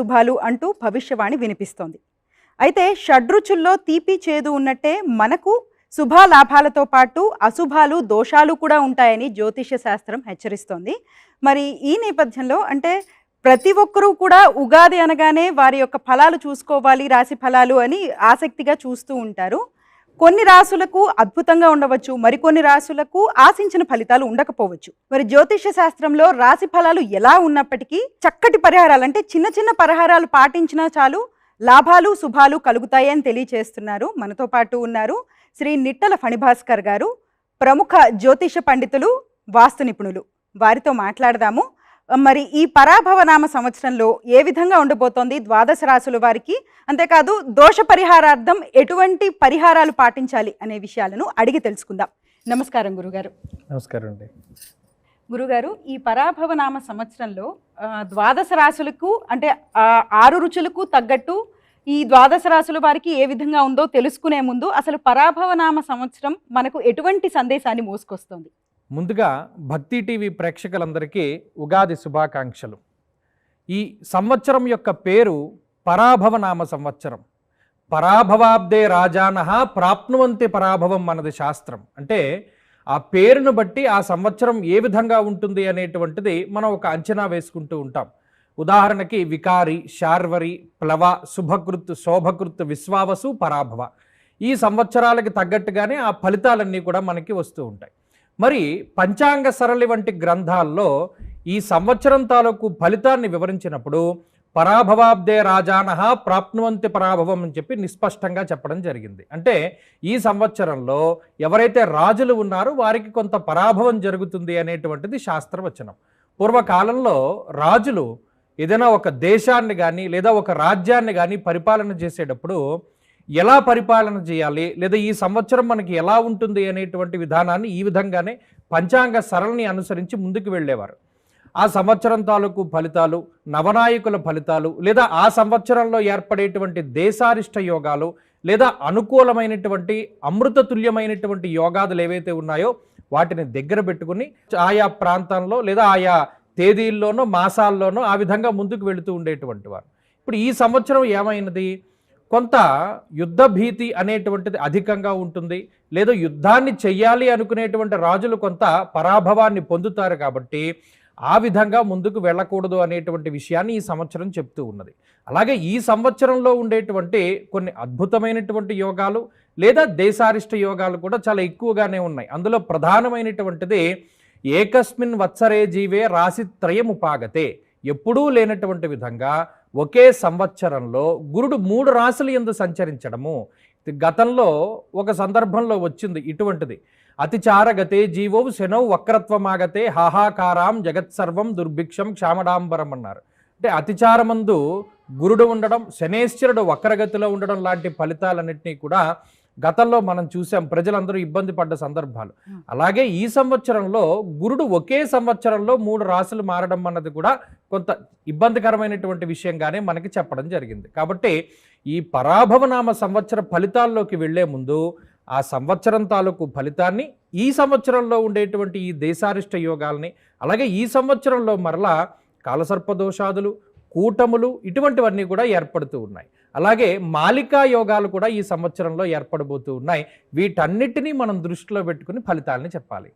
శుభాలు అంటూ భవిష్యవాణి వినిపిస్తోంది. అయితే షడ్రుచుల్లో తీపి చేదు ఉన్నట్టే మనకు శుభాలాభాలతో పాటు అశుభాలు దోషాలు కూడా ఉంటాయని జ్యోతిష్య శాస్త్రం హెచ్చరిస్తోంది. మరి ఈ నేపథ్యంలో అంటే ప్రతి ఒక్కరూ కూడా ఉగాది అనగానే వారి యొక్క ఫలాలు చూసుకోవాలి, రాశి ఫలాలు అని ఆసక్తిగా చూస్తూ ఉంటారు. కొన్ని రాసులకు అద్భుతంగా ఉండవచ్చు, మరికొన్ని రాసులకు ఆశించిన ఫలితాలు ఉండకపోవచ్చు. మరి జ్యోతిష్య శాస్త్రంలో రాశి ఫలాలు ఎలా ఉన్నప్పటికీ చక్కటి పరిహారాలు అంటే చిన్న చిన్న పరిహారాలు పాటించినా చాలు లాభాలు శుభాలు కలుగుతాయని తెలియచేస్తున్నారు. మనతో పాటు ఉన్నారు శ్రీ నిట్టల ఫణిభాస్కర్ గారు, ప్రముఖ జ్యోతిష పండితులు, వాస్తు నిపుణులు. వారితో మాట్లాడదాము. మరి ఈ పరాభవనామ సంవత్సరంలో ఏ విధంగా ఉండబోతోంది ద్వాదశ రాశుల వారికి, అంతేకాదు దోష పరిహారార్థం ఎటువంటి పరిహారాలు పాటించాలి అనే విషయాలను అడిగి తెలుసుకుందాం. నమస్కారం గురుగారు. నమస్కారం అండి. గురుగారు, ఈ పరాభవనామ సంవత్సరంలో ద్వాదశ రాశులకు అంటే 6 రుచులకు తగ్గట్టు ఈ ద్వాదశ రాశుల వారికి ఏ విధంగా ఉందో తెలుసుకునే ముందు అసలు పరాభవనామ సంవత్సరం మనకు ఎటువంటి సందేశాన్ని మోసుకొస్తుంది? ముందుగా భక్తి టీవీ ప్రేక్షకులందరికీ ఉగాది శుభాకాంక్షలు. ఈ సంవత్సరం యొక్క పేరు పరాభవనామ సంవత్సరం. పరాభవాబ్దే రాజానః ప్రాప్నువంతి పరాభవం అన్నది శాస్త్రం. అంటే ఆ పేరును బట్టి ఆ సంవత్సరం ఏ విధంగా ఉంటుంది అనేటువంటిది మనం ఒక అంచనా వేసుకుంటూ ఉంటాం. ఉదాహరణకి వికారి, శార్వరి, ప్లవ, శుభకృత్, శోభకృత్, విశ్వావసు, పరాభవ. ఈ సంవత్సరాలకి తగ్గట్టుగానే ఆ ఫలితాలన్నీ కూడా మనకి వస్తూ ఉంటాయి. మరి పంచాంగ సరళి వంటి గ్రంథాల్లో ఈ సంవత్సరం తాలూకు ఫలితాన్ని వివరించినప్పుడు పరాభవాబ్దే రాజానః ప్రాప్నువంతి పరాభవం అని చెప్పి నిస్పష్టంగా చెప్పడం జరిగింది. అంటే ఈ సంవత్సరంలో ఎవరైతే రాజులు ఉన్నారో వారికి కొంత పరాభవం జరుగుతుంది అనేటువంటిది శాస్త్రవచనం. పూర్వకాలంలో రాజులు ఏదైనా ఒక దేశాన్ని కానీ లేదా ఒక రాజ్యాన్ని కానీ పరిపాలన చేసేటప్పుడు ఎలా పరిపాలన చేయాలి లేదా ఈ సంవత్సరం మనకి ఎలా ఉంటుంది అనేటువంటి విధానాన్ని ఈ విధంగానే పంచాంగ సరళిని అనుసరించి ముందుకు వెళ్ళేవారు. ఆ సంవత్సరం తాలూకు ఫలితాలు, నవనాయకుల ఫలితాలు, లేదా ఆ సంవత్సరంలో ఏర్పడేటువంటి దేశారిష్ట యోగాలు లేదా అనుకూలమైనటువంటి అమృతతుల్యమైనటువంటి యోగాదులు ఏవైతే ఉన్నాయో వాటిని దగ్గర పెట్టుకుని ఆయా ప్రాంతంలో లేదా ఆయా తేదీల్లోనో మాసాల్లోనో ఆ విధంగా ముందుకు వెళుతూ ఉండేటువంటి వారు. ఇప్పుడు ఈ సంవత్సరం ఏమైనది, కొంత యుద్ధ భీతి అనేటువంటిది అధికంగా ఉంటుంది, లేదా యుద్ధాన్ని చెయ్యాలి అనుకునేటువంటి రాజులు కొంత పరాభవాన్ని పొందుతారు. కాబట్టి ఆ విధంగా ముందుకు వెళ్ళకూడదు అనేటువంటి విషయాన్ని ఈ సంవత్సరం చెప్తూ ఉన్నది. అలాగే ఈ సంవత్సరంలో ఉండేటువంటి కొన్ని అద్భుతమైనటువంటి యోగాలు లేదా దేశారిష్ట యోగాలు కూడా చాలా ఎక్కువగానే ఉన్నాయి. అందులో ప్రధానమైనటువంటిది ఏకస్మిన్ వత్సరే జీవే రాశిత్రయముపాగతే. ఎప్పుడూ లేనటువంటి విధంగా ఒకే సంవత్సరంలో గురుడు 3 రాశులు యందు సంచరించడము. గతంలో ఒక సందర్భంలో వచ్చింది ఇటువంటిది. అతిచారగతే జీవో శనౌ వక్రత్వమాగతే హాహాకారాం జగత్సర్వం దుర్భిక్షం క్షామడాంబరం అన్నారు. అంటే అతిచారమందు గురుడు ఉండడం, శనేశ్వరుడు వక్రగతిలో ఉండడం లాంటి ఫలితాలన్నింటినీ కూడా గతంలో మనం చూసాం. ప్రజలందరూ ఇబ్బంది పడ్డ సందర్భాలు. అలాగే ఈ సంవత్సరంలో గురుడు ఒకే సంవత్సరంలో 3 రాశులు మారడం అన్నది కూడా కొంత ఇబ్బందికరమైనటువంటి విషయంగానే మనకి చెప్పడం జరిగింది. కాబట్టి ఈ పరాభవనామ సంవత్సర ఫలితాల్లోకి వెళ్లే ముందు ఆ సంవత్సరం తాలూకు ఫలితాన్ని, ఈ సంవత్సరంలో ఉండేటువంటి ఈ దేశారిష్ట యోగాల్ని, అలాగే ఈ సంవత్సరంలో మరలా కాలసర్పదోషాదులు, కూటములు ఇటువంటివన్నీ కూడా ఏర్పడుతూ ఉన్నాయి. అలాగే మాలికా యోగాలు కూడా ఈ సంవత్సరంలో ఏర్పడబోతూ ఉన్నాయి. వీటన్నిటినీ మనం దృష్టిలో పెట్టుకుని ఫలితాలని చెప్పాలి.